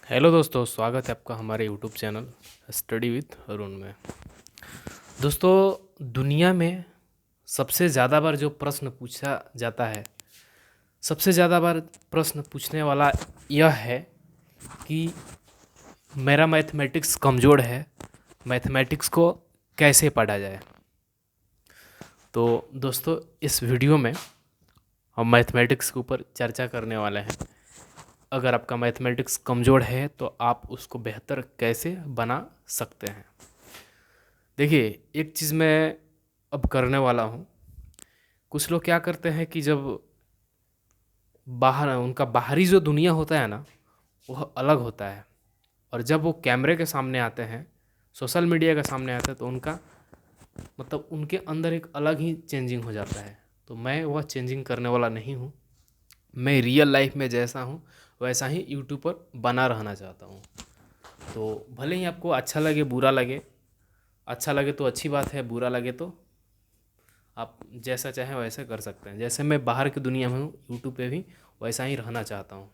Hello दोस्तों, स्वागत है आपका हमारे YouTube channel study with Arun में। दोस्तों, दुनिया में सबसे ज़्यादा बार जो प्रश्न पूछा जाता है, सबसे ज़्यादा बार प्रश्न पूछने वाला यह है कि मेरा मैथमेटिक्स कमज़ोर है, मैथमेटिक्स को कैसे पढ़ा जाए। तो दोस्तों, इस वीडियो में हम मैथमेटिक्स के ऊपर चर्चा करने वाले हैं। अगर आपका मैथमेटिक्स कमज़ोर है तो आप उसको बेहतर कैसे बना सकते हैं। देखिए, एक चीज़ मैं अब करने वाला हूँ। कुछ लोग क्या करते हैं कि जब बाहर उनका बाहरी जो दुनिया होता है ना, वह अलग होता है, और जब वो कैमरे के सामने आते हैं, सोशल मीडिया के सामने आते हैं, तो उनका मतलब उनके अंदर एक अलग ही चेंजिंग हो जाता है। तो मैं वह चेंजिंग करने वाला नहीं हूँ। मैं रियल लाइफ में जैसा हूँ वैसा ही यूट्यूब पर बना रहना चाहता हूँ। तो भले ही आपको अच्छा लगे बुरा लगे, अच्छा लगे तो अच्छी बात है, बुरा लगे तो आप जैसा चाहें वैसे कर सकते हैं। जैसे मैं बाहर की दुनिया में हूँ, यूट्यूब पे भी वैसा ही रहना चाहता हूँ।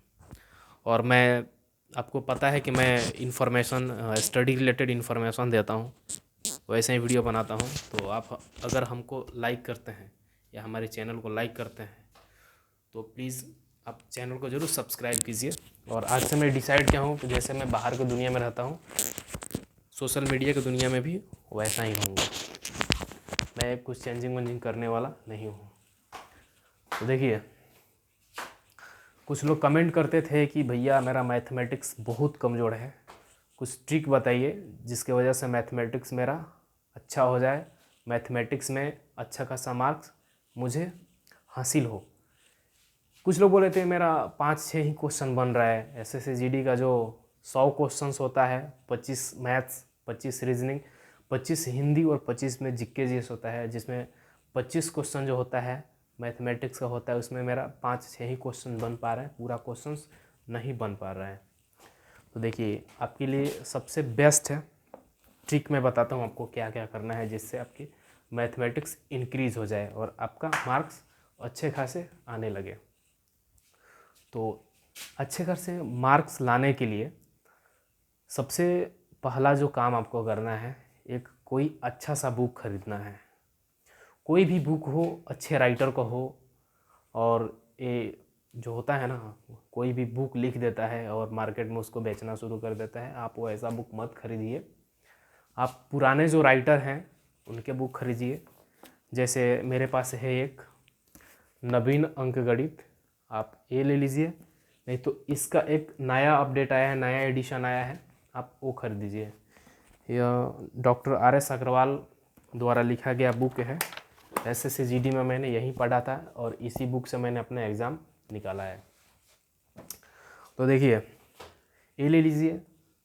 और मैं, आपको पता है कि मैं इन्फॉर्मेशन, स्टडी रिलेटेड इन्फॉर्मेशन देता हूँ, वैसे ही वीडियो बनाता हूँ। तो आप अगर हमको लाइक करते हैं या हमारे चैनल को लाइक करते हैं तो प्लीज़ आप चैनल को ज़रूर सब्सक्राइब कीजिए। और आज से मैं डिसाइड किया हूँ कि जैसे मैं बाहर की दुनिया में रहता हूँ, सोशल मीडिया की दुनिया में भी वैसा ही रहूँगा। मैं कुछ चेंजिंग वेंजिंग करने वाला नहीं हूँ। तो देखिए, कुछ लोग कमेंट करते थे कि भैया मेरा मैथमेटिक्स बहुत कमज़ोर है, कुछ ट्रिक बताइए जिसके वजह से मैथमेटिक्स मेरा अच्छा हो जाए, मैथमेटिक्स में अच्छा खासा मार्क्स मुझे हासिल हो। कुछ लोग बोले थे मेरा 5-6 ही क्वेश्चन बन रहा है। एसएससी का जो 100 क्वेश्चंस होता है, 25 मैथ्स, 25 रीजनिंग, 25 हिंदी और 25 में जीके जीएस होता है, जिसमें 25 क्वेश्चन जो होता है मैथमेटिक्स का होता है, उसमें मेरा 5-6 ही क्वेश्चन बन पा रहे हैं, पूरा क्वेश्चन नहीं बन पा रहा है। तो देखिए, आपके लिए सबसे बेस्ट है ट्रिक मैं बताता हूँ आपको क्या क्या करना है जिससे आपकी मैथमेटिक्स इंक्रीज़ हो जाए और आपका मार्क्स अच्छे खासे आने लगे। तो अच्छे खासे मार्क्स लाने के लिए सबसे पहला जो काम आपको करना है, एक कोई अच्छा सा बुक खरीदना है। कोई भी बुक हो, अच्छे राइटर का हो। और ये जो होता है ना, कोई भी बुक लिख देता है और मार्केट में उसको बेचना शुरू कर देता है, आप वो ऐसा बुक मत खरीदिए। आप पुराने जो राइटर हैं उनके बुक खरीदिए। जैसे मेरे पास है एक नवीन अंकगणित, आप ये ले लीजिए। नहीं तो इसका एक नया अपडेट आया है, नया एडिशन आया है, आप वो खरीद दीजिए। यह डॉक्टर RS अग्रवाल द्वारा लिखा गया बुक है। SSC GD में मैंने यही पढ़ा था और इसी बुक से मैंने अपना एग्ज़ाम निकाला है। तो देखिए, ये ले लीजिए।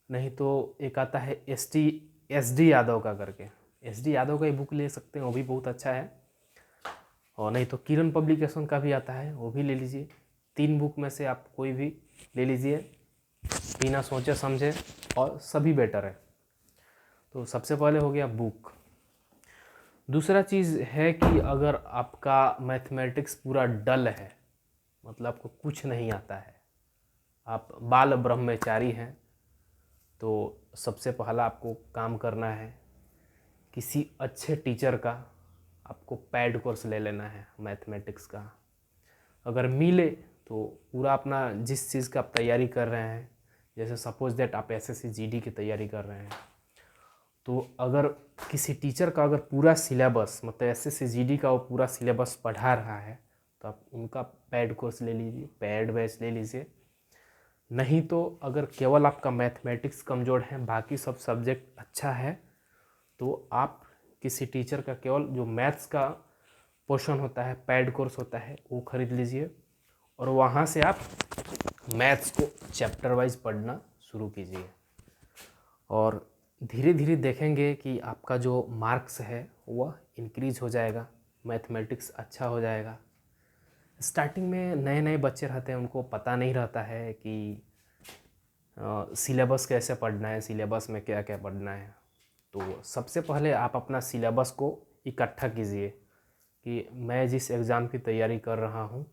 नहीं तो एक आता है SD यादव का करके, SD यादव का ही बुक ले सकते हैं, वो भी बहुत अच्छा है। और नहीं तो किरण पब्लिकेशन का भी आता है, वो भी ले लीजिए। 3 बुक में से आप कोई भी ले लीजिए, बिना सोचे समझे, और सभी बेटर है। तो सबसे पहले हो गया बुक। दूसरा चीज़ है कि अगर आपका मैथमेटिक्स पूरा डल है, मतलब आपको कुछ नहीं आता है, आप बाल ब्रह्मचारी हैं, तो सबसे पहला आपको काम करना है किसी अच्छे टीचर का आपको पैड कोर्स ले लेना है मैथमेटिक्स का। अगर मिले तो पूरा अपना जिस चीज़ का आप तैयारी कर रहे हैं, जैसे सपोज दैट आप SSC GD की तैयारी कर रहे हैं, तो अगर किसी टीचर का अगर पूरा सिलेबस, मतलब SSC GD का वो पूरा सिलेबस पढ़ा रहा है, तो आप उनका पैड कोर्स ले लीजिए, पैड बैच ले लीजिए। नहीं तो अगर केवल आपका मैथमेटिक्स कमज़ोर है, बाकी सब सब्जेक्ट अच्छा है, तो आप किसी टीचर का केवल जो मैथ्स का पोर्शन होता है, पैड कोर्स होता है, वो खरीद लीजिए। और वहाँ से आप मैथ्स को चैप्टर वाइज पढ़ना शुरू कीजिए। और धीरे धीरे देखेंगे कि आपका जो मार्क्स है वह इंक्रीज हो जाएगा, मैथमेटिक्स अच्छा हो जाएगा। स्टार्टिंग में नए नए बच्चे रहते हैं, उनको पता नहीं रहता है कि सिलेबस कैसे पढ़ना है, सिलेबस में क्या क्या पढ़ना है। तो सबसे पहले आप अपना सिलेबस को इकट्ठा कीजिए कि मैं जिस एग्ज़ाम की तैयारी कर रहा हूँ,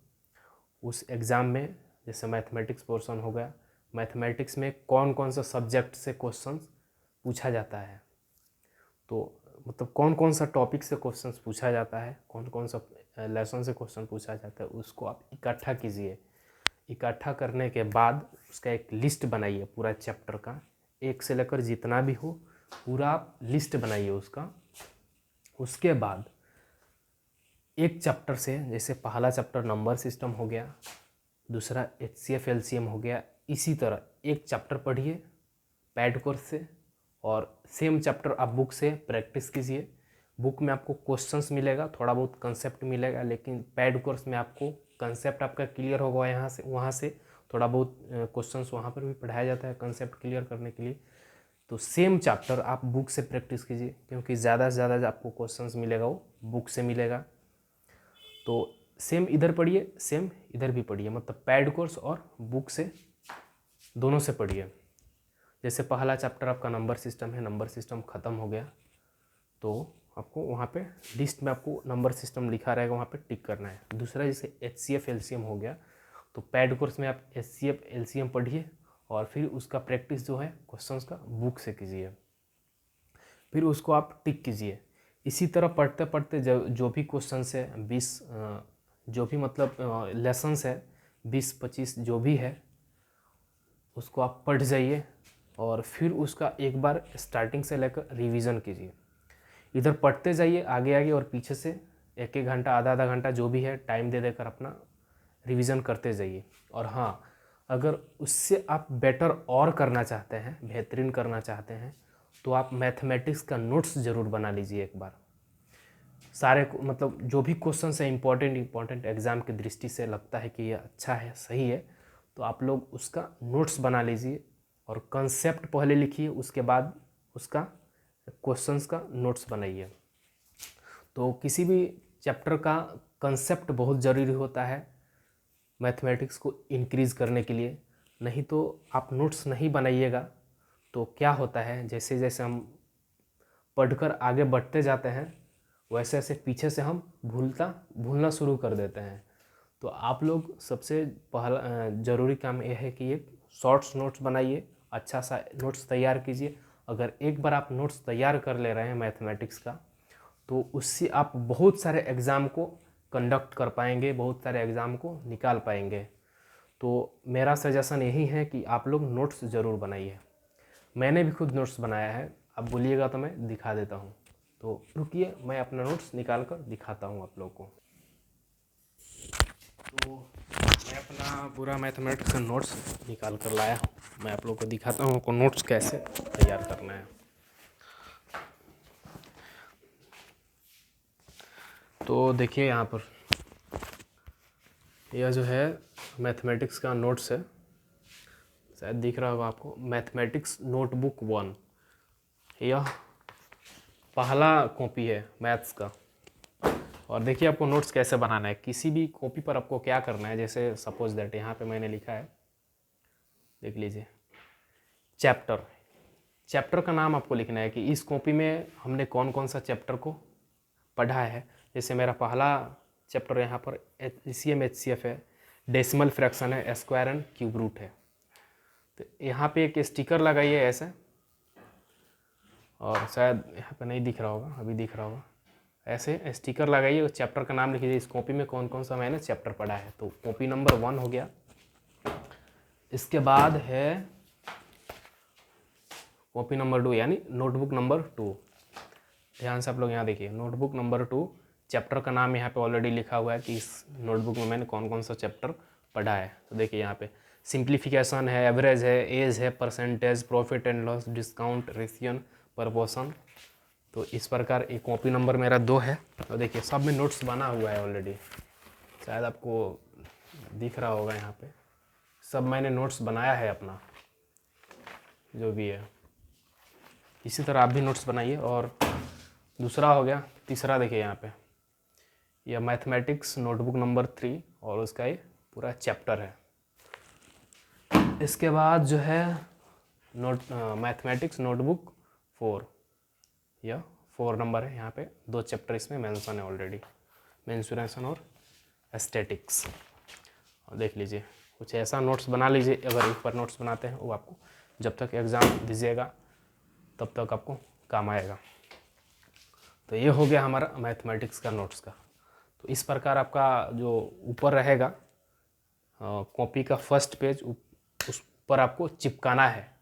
उस एग्ज़ाम में जैसे मैथमेटिक्स पोर्शन हो गया, मैथमेटिक्स में कौन कौन सा सब्जेक्ट से क्वेश्चन पूछा जाता है, तो मतलब कौन कौन सा टॉपिक से क्वेश्चन पूछा जाता है, कौन कौन सा लेसन से क्वेश्चन पूछा जाता है, उसको आप इकट्ठा कीजिए। इकट्ठा करने के बाद उसका एक लिस्ट बनाइए पूरा चैप्टर का, एक से लेकर जितना भी हो पूरा आप लिस्ट बनाइए उसका। उसके बाद एक चैप्टर से, जैसे पहला चैप्टर नंबर सिस्टम हो गया, दूसरा HCF LCM हो गया, इसी तरह एक चैप्टर पढ़िए पैड कोर्स से और सेम चैप्टर आप बुक से प्रैक्टिस कीजिए। बुक में आपको क्वेश्चंस मिलेगा, थोड़ा बहुत कंसेप्ट मिलेगा, लेकिन पैड कोर्स में आपको कंसेप्ट आपका क्लियर होगा यहाँ से, वहाँ से थोड़ा बहुत क्वेश्चंस वहाँ पर भी पढ़ाया जाता है कंसेप्ट क्लियर करने के लिए। तो सेम चैप्टर आप बुक से प्रैक्टिस कीजिए, क्योंकि ज़्यादा से ज़्यादा आपको क्वेश्चंस मिलेगा वो बुक से मिलेगा। तो सेम इधर पढ़िए, सेम इधर भी पढ़िए, मतलब पैड कोर्स और बुक से दोनों से पढ़िए। जैसे पहला चैप्टर आपका नंबर सिस्टम है, नंबर सिस्टम ख़त्म हो गया तो आपको वहाँ पे लिस्ट में आपको नंबर सिस्टम लिखा रहेगा, वहाँ पे टिक करना है। दूसरा जैसे HCF LCM हो गया, तो पैड कोर्स में आप HCF LCM पढ़िए और फिर उसका प्रैक्टिस जो है क्वेश्चंस का बुक से कीजिए, फिर उसको आप टिक कीजिए। इसी तरह पढ़ते पढ़ते जो भी क्वेश्चंस है 20 जो भी मतलब लेसन्स है 20-25 जो भी है उसको आप पढ़ जाइए और फिर उसका एक बार स्टार्टिंग से लेकर रिवीजन कीजिए। इधर पढ़ते जाइए आगे आगे और पीछे से एक एक घंटा आधा आधा घंटा जो भी है टाइम दे देकर अपना रिवीजन करते जाइए। और हाँ, अगर उससे आप बेटर और करना चाहते हैं, बेहतरीन करना चाहते हैं, तो आप मैथमेटिक्स का नोट्स ज़रूर बना लीजिए एक बार। सारे मतलब जो भी क्वेश्चन है इम्पॉर्टेंट एग्ज़ाम की दृष्टि से लगता है कि ये अच्छा है, सही है, तो आप लोग उसका नोट्स बना लीजिए और कंसेप्ट पहले लिखिए, उसके बाद उसका क्वेश्चंस का नोट्स बनाइए। तो किसी भी चैप्टर का कंसेप्ट बहुत ज़रूरी होता है मैथमेटिक्स को इंक्रीज़ करने के लिए, नहीं तो आप नोट्स नहीं बनाइएगा तो क्या होता है, जैसे जैसे हम पढ़कर आगे बढ़ते जाते हैं वैसे वैसे पीछे से हम भूलना शुरू कर देते हैं। तो आप लोग सबसे पहला ज़रूरी काम यह है कि एक शॉर्ट्स नोट्स बनाइए, अच्छा सा नोट्स तैयार कीजिए। अगर एक बार आप नोट्स तैयार कर ले रहे हैं मैथमेटिक्स का, तो उससे आप बहुत सारे एग्ज़ाम को कंडक्ट कर पाएंगे, बहुत सारे एग्ज़ाम को निकाल पाएंगे। तो मेरा सजेशन यही है कि आप लोग नोट्स ज़रूर बनाइए। मैंने भी खुद नोट्स बनाया है, अब बोलिएगा तो मैं दिखा देता हूँ। तो रुकिए, मैं अपना नोट्स निकाल कर दिखाता हूँ आप लोग को। तो मैं अपना पूरा मैथमेटिक्स का नोट्स निकाल कर लाया हूँ, मैं आप लोग को दिखाता हूँ आपको नोट्स कैसे तैयार करना है। तो देखिए यहाँ पर यह जो है मैथमेटिक्स का नोट्स है, शायद दिख रहा होगा आपको, मैथमेटिक्स नोटबुक 1। यह पहला कॉपी है मैथ्स का। और देखिए आपको नोट्स कैसे बनाना है। किसी भी कॉपी पर आपको क्या करना है, जैसे सपोज दैट यहाँ पे मैंने लिखा है, देख लीजिए चैप्टर का नाम आपको लिखना है कि इस कॉपी में हमने कौन कौन सा चैप्टर को पढ़ा है। जैसे मेरा पहला चैप्टर यहाँ पर LCM HCF है, डेसिमल फ्रैक्शन है, स्क्वायर एंड क्यूब रूट है। तो यहाँ पे एक स्टिकर लगाइए ऐसे, और शायद यहाँ पे नहीं दिख रहा होगा, अभी दिख रहा होगा, ऐसे स्टिकर लगाइए और चैप्टर का नाम लिख लीजिए, इस कॉपी में कौन कौन सा मैंने चैप्टर पढ़ा है। तो कॉपी नंबर 1 हो गया। इसके बाद है कॉपी नंबर 2 यानी नोटबुक नंबर 2। ध्यान से आप लोग यहाँ देखिए, नोटबुक नंबर 2, चैप्टर का नाम यहाँ पे ऑलरेडी लिखा हुआ है कि इस नोटबुक में मैंने कौन कौन सा चैप्टर पढ़ा है। तो देखिए यहाँ पे सिंप्लीफिकेशन है, एवरेज है, एज है, percentage, profit and loss, discount, रेशियन, प्रपोर्शन। तो इस प्रकार एक कॉपी नंबर मेरा 2 है। और देखिए सब में नोट्स बना हुआ है ऑलरेडी, शायद आपको दिख रहा होगा यहाँ पे, सब मैंने नोट्स बनाया है अपना जो भी है। इसी तरह आप भी नोट्स बनाइए। और दूसरा हो गया, तीसरा देखिए यहाँ पे, यह मैथमेटिक्स नोटबुक नंबर 3 और उसका ये पूरा चैप्टर है। इसके बाद जो है मैथमेटिक्स नोटबुक 4, यह 4 नंबर है। यहाँ पे 2 चैप्टर इसमें मेंशन है ऑलरेडी, मेंसुरेशन और एस्थेटिक्स। और देख लीजिए कुछ ऐसा नोट्स बना लीजिए, अगर एक पर नोट्स बनाते हैं वो आपको जब तक एग्ज़ाम दीजिएगा तब तक आपको काम आएगा। तो ये हो गया हमारा मैथमेटिक्स का नोट्स का। तो इस प्रकार आपका जो ऊपर रहेगा कॉपी का फर्स्ट पेज उस पर आपको चिपकाना है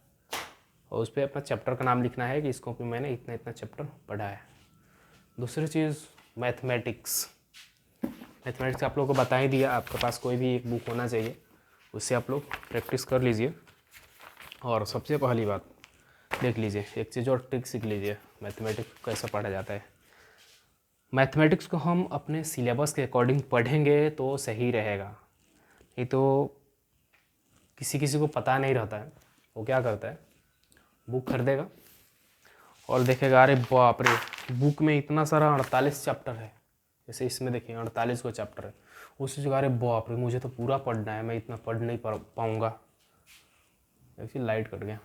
और उस पर अपना चैप्टर का नाम लिखना है कि इस कॉपी में मैंने इतना इतना चैप्टर पढ़ा है। दूसरी चीज़ मैथमेटिक्स आप लोगों को बता ही दिया, आपके पास कोई भी एक बुक होना चाहिए, उससे आप लोग प्रैक्टिस कर लीजिए। और सबसे पहली बात देख लीजिए, एक चीज़ और ट्रिक सीख लीजिए मैथमेटिक्स कैसे पढ़ा जाता है। मैथमेटिक्स को हम अपने सिलेबस के अकॉर्डिंग पढ़ेंगे तो सही रहेगा, नहीं तो किसी किसी को पता नहीं रहता है, वो क्या करता है बुक खरीदेगा और देखेगा अरे बाप रे बुक में इतना सारा 48 चैप्टर है, जैसे इसमें देखिए 48 को चैप्टर है, उससे जगह अरे बाप रे मुझे तो पूरा पढ़ना है, मैं इतना पढ़ नहीं पाऊँगा। एक्चुअली लाइट कट गया,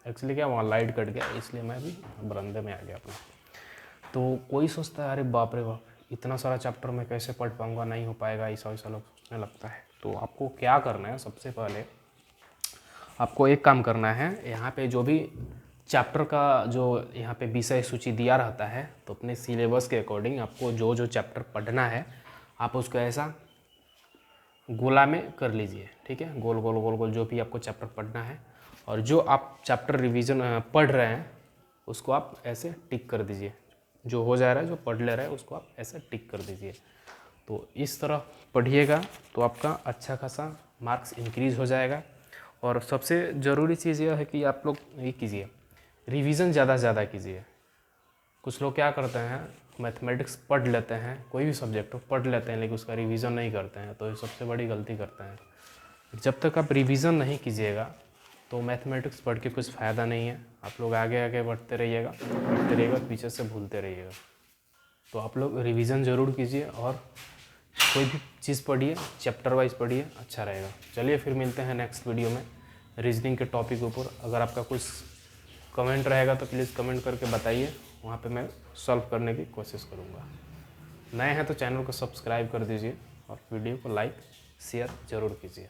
एक्चुअली क्या वहाँ लाइट कट गया इसलिए मैं भी बरामदे में आ गया अपना। तो कोई सोचता है अरे बाप रे बाप इतना सारा चैप्टर मैं कैसे पढ़ पाऊँगा, नहीं हो पाएगा, ऐसा वैसा लोग सोचने लगता है। तो आपको क्या करना है, सबसे पहले आपको एक काम करना है, यहाँ पे जो भी चैप्टर का जो यहाँ पे विषय सूची दिया रहता है, तो अपने सिलेबस के अकॉर्डिंग आपको जो जो चैप्टर पढ़ना है आप उसको ऐसा गोला में कर लीजिए, ठीक है, गोल गोल गोल गोल जो भी आपको चैप्टर पढ़ना है, और जो आप चैप्टर रिवीजन पढ़ रहे हैं उसको आप ऐसे टिक कर दीजिए, जो हो जा रहा है जो पढ़ ले रहा है उसको आप ऐसे टिक कर दीजिए। तो इस तरह पढ़िएगा तो आपका अच्छा खासा मार्क्स इंक्रीज़ हो जाएगा। और सबसे ज़रूरी चीज़ यह है कि आप लोग ये कीजिए, रिवीजन ज़्यादा से ज़्यादा कीजिए। कुछ लोग क्या करते हैं मैथमेटिक्स पढ़ लेते हैं, कोई भी सब्जेक्ट हो पढ़ लेते हैं लेकिन उसका रिवीजन नहीं करते हैं, तो ये सबसे बड़ी गलती करते हैं। जब तक आप रिवीजन नहीं कीजिएगा तो मैथमेटिक्स पढ़ के कुछ फ़ायदा नहीं है, आप लोग आगे आगे बढ़ते रहिएगा पीछे से भूलते रहिएगा। तो आप लोग रिवीजन ज़रूर कीजिए और कोई भी चीज़ पढ़िए चैप्टर वाइज पढ़िए, अच्छा रहेगा। चलिए फिर मिलते हैं नेक्स्ट वीडियो में रीजनिंग के टॉपिक ऊपर। अगर आपका कुछ कमेंट रहेगा तो प्लीज़ कमेंट करके बताइए, वहाँ पे मैं सॉल्व करने की कोशिश करूँगा। नए हैं तो चैनल को सब्सक्राइब कर दीजिए और वीडियो को लाइक शेयर ज़रूर कीजिए।